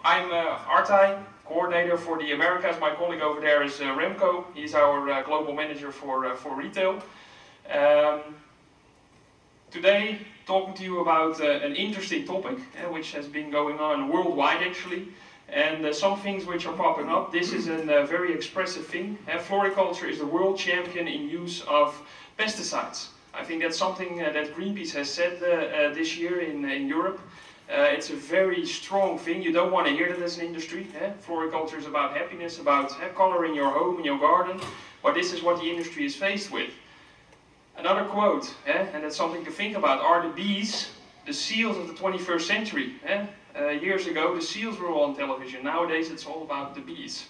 I'm Arthij, coordinator for the Americas. My colleague over there is Remco. He's our global manager for retail. Today, talking to you about an interesting topic, which has been going on worldwide actually, and some things which are popping up. This is a very expressive thing. Floriculture is the world champion in use of pesticides. I think that's something that Greenpeace has said this year in Europe. It's a very strong thing. You don't want to hear that as an industry. Floriculture is about happiness, about coloring your home and your garden, but this is what the industry is faced with. Another quote, and that's something to think about, are the bees the seals of the 21st century? Years ago the seals were on television, nowadays it's all about the bees.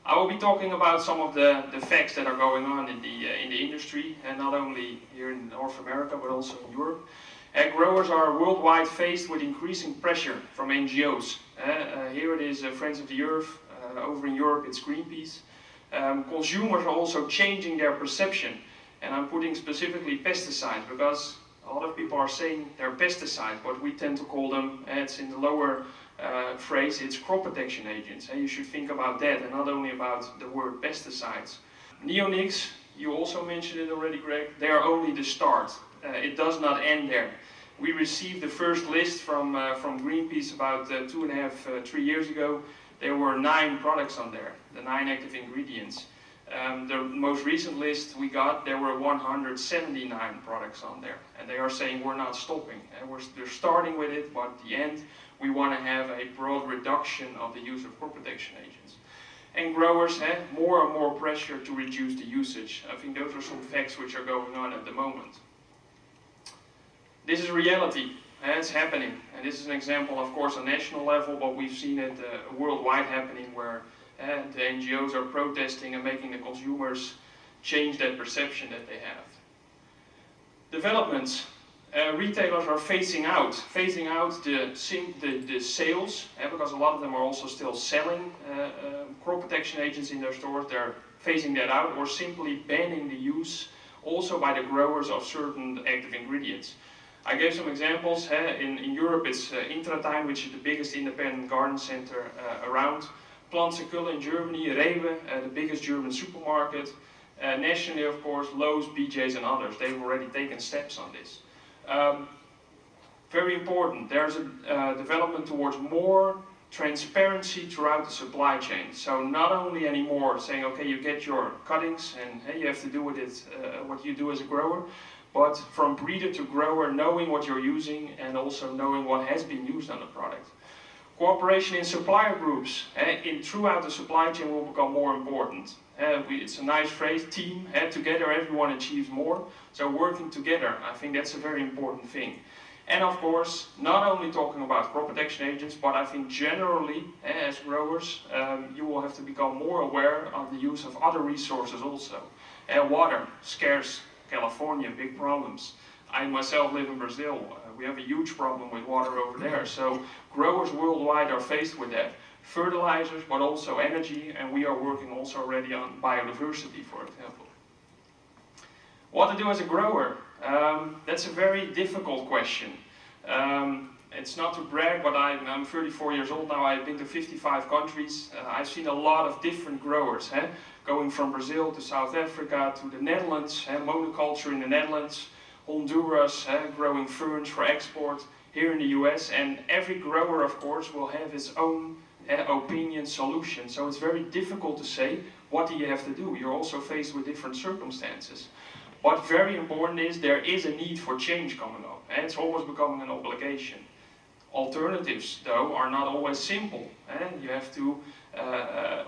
I will be talking about some of the facts that are going on in the industry, and not only here in North America but also in Europe. Growers are worldwide faced with increasing pressure from NGOs. Here it is Friends of the Earth, over in Europe it's Greenpeace. Consumers are also changing their perception, and I'm putting specifically pesticides because a lot of people are saying they're pesticides, but we tend to call them, it's in the lower phrase, it's crop protection agents. You should think about that and not only about the word pesticides. Neonics, you also mentioned it already, Greg, they are only the start. It does not end there. We received the first list from Greenpeace about 2.5, 3 years ago. There were 9 products on there, the 9 active ingredients. The most recent list we got, there were 179 products on there. And they are saying we're not stopping. They're starting with it, but at the end we want to have a broad reduction of the use of crop protection agents. And growers have more and more pressure to reduce the usage. I think those are some facts which are going on at the moment. This is reality, it's happening. And this is an example, of course, on national level, but we've seen it worldwide happening where the NGOs are protesting and making the consumers change that perception that they have. Developments. Retailers are phasing out the sales, because a lot of them are also still selling crop protection agents in their stores. They're phasing that out or simply banning the use also by the growers of certain active ingredients. I gave some examples. In Europe it's Intratuin, which is the biggest independent garden center around. Plantenkulle in Germany, Rewe, the biggest German supermarket. Nationally, of course, Lowe's, BJ's and others. They've already taken steps on this. Very important, there's a development towards more transparency throughout the supply chain. So not only anymore saying, okay, you get your cuttings and hey, you have to do with it what you do as a grower, but from breeder to grower, knowing what you're using and also knowing what has been used on the product. Cooperation in supplier groups throughout the supply chain will become more important. It's a nice phrase, team, together everyone achieves more. So working together, I think that's a very important thing. And of course, not only talking about crop protection agents, but I think generally, as growers, you will have to become more aware of the use of other resources also. Water, scarce, California, big problems. I myself live in Brazil. We have a huge problem with water over there. So growers worldwide are faced with that. Fertilizers, but also energy, and we are working also already on biodiversity, for example. What to do as a grower? That's a very difficult question. It's not to brag, but I'm 34 years old now. I've been to 55 countries. I've seen a lot of different growers, going from Brazil to South Africa to the Netherlands, monoculture in the Netherlands, Honduras, growing ferns for export, here in the US, and every grower, of course, will have his own opinion, solution. So it's very difficult to say, what do you have to do? You're also faced with different circumstances. What very important is, there is a need for change coming up, and it's always becoming an obligation. Alternatives, though, are not always simple, and you have to,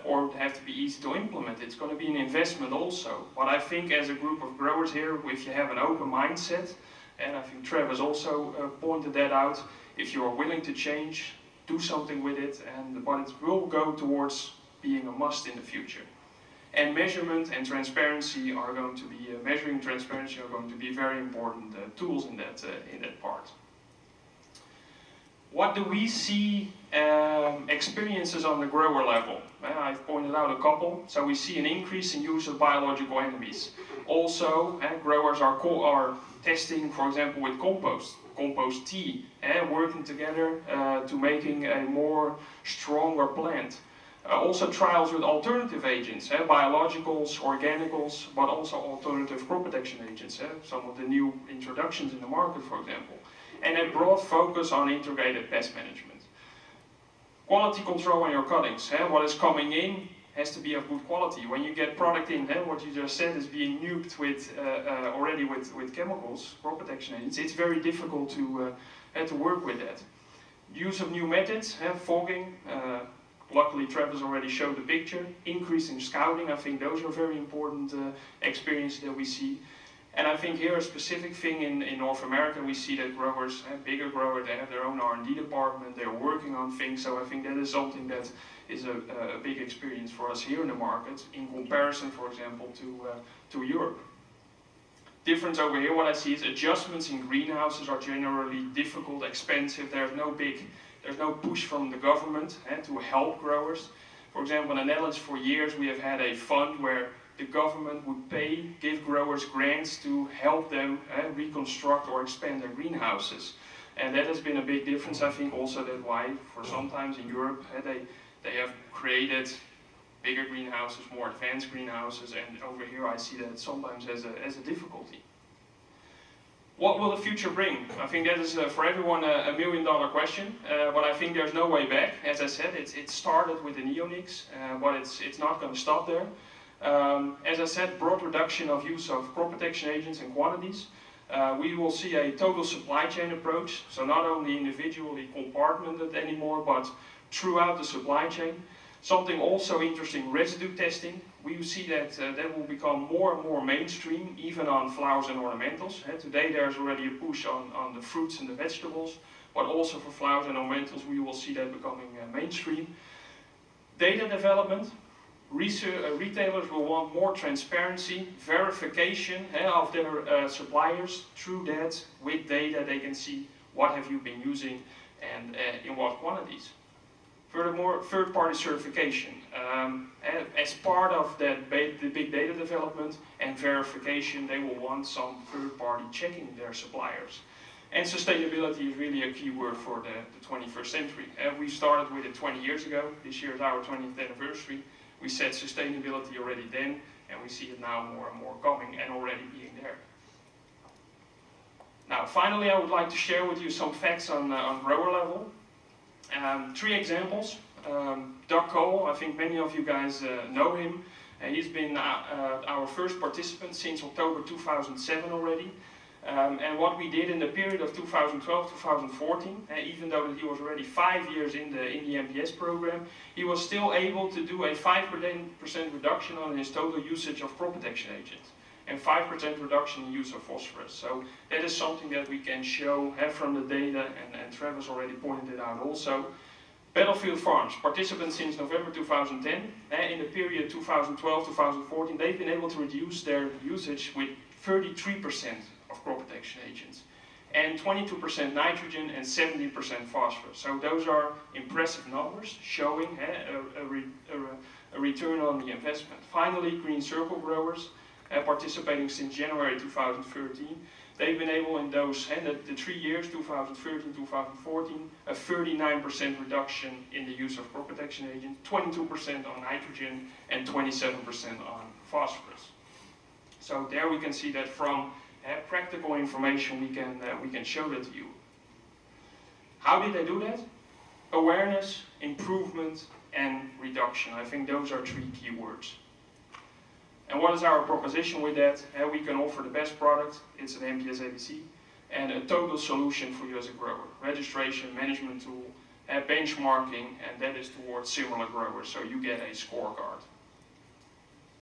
or have to be easy to implement. It's going to be an investment also. But I think as a group of growers here, if you have an open mindset, and I think Travis also pointed that out, if you are willing to change, do something with it, but it will go towards being a must in the future. And measurement and transparency are going to be, measuring transparency are going to be very important tools in that part. What do we see experiences on the grower level? I've pointed out a couple. So we see an increase in use of biological enemies. Also, growers are testing, for example, with compost. compost tea, working together to making a more stronger plant. Also trials with alternative agents, biologicals, organicals, but also alternative crop protection agents, some of the new introductions in the market, for example. And a broad focus on integrated pest management. Quality control on your cuttings. What is coming in has to be of good quality. When you get product in, what you just said is being nuked with already with chemicals, crop protection agents, it's very difficult to work with that. Use of new methods, fogging. Luckily, Travis already showed the picture. Increasing scouting, I think those are very important experiences that we see. And I think here a specific thing in North America, we see that growers, bigger growers, they have their own R&D department, they're working on things, so I think that is something that is a big experience for us here in the market, in comparison, for example, to Europe. Difference over here, what I see is adjustments in greenhouses are generally difficult, expensive, there's no push from the government to help growers. For example, in the Netherlands for years we have had a fund where the government would give growers grants to help them reconstruct or expand their greenhouses. And that has been a big difference. I think also that why, for sometimes in Europe, they have created bigger greenhouses, more advanced greenhouses, and over here I see that sometimes as a difficulty. What will the future bring? I think that is for everyone a $1 million question, but I think there's no way back. As I said, it started with the neonics, but it's not going to stop there. As I said, broad reduction of use of crop protection agents and quantities. We will see a total supply chain approach, so not only individually compartmented anymore, but throughout the supply chain. Something also interesting, residue testing. We see that that will become more and more mainstream, even on flowers and ornamentals. Today there's already a push on the fruits and the vegetables, but also for flowers and ornamentals we will see that becoming mainstream. Data development. Retailers will want more transparency, verification of their suppliers. Through that, with data, they can see what have you been using and in what quantities. Furthermore, third-party certification. As part of that the big data development and verification, they will want some third-party checking their suppliers. And sustainability is really a key word for the 21st century. We started with it 20 years ago. This year is our 20th anniversary. We said sustainability already then, and we see it now more and more coming and already being there. Now, finally, I would like to share with you some facts on grower level. 3 examples. Doug Cole, I think many of you guys know him. He's been our first participant since October 2007 already. And what we did in the period of 2012-2014, even though he was already 5 years in the MPS program, he was still able to do a 5% reduction on his total usage of crop protection agents and 5% reduction in use of phosphorus. So that is something that we can show from the data, and Travis already pointed it out also. Battlefield Farms, participants since November 2010. In the period 2012-2014, they've been able to reduce their usage with 33% of crop protection agents, and 22% nitrogen and 17% phosphorus. So those are impressive numbers showing a return on the investment. Finally, Green Circle growers, participating since January 2013, they've been able in those, the 3 years, 2013-2014, a 39% reduction in the use of crop protection agents, 22% on nitrogen and 27% on phosphorus. So there we can see that from practical information we can show that to you. How did they do that? Awareness, improvement, and reduction. I think those are 3 key words. And what is our proposition with that? We can offer the best product, it's an MPS ABC, and a total solution for you as a grower. Registration, management tool, benchmarking, and that is towards similar growers, so you get a scorecard.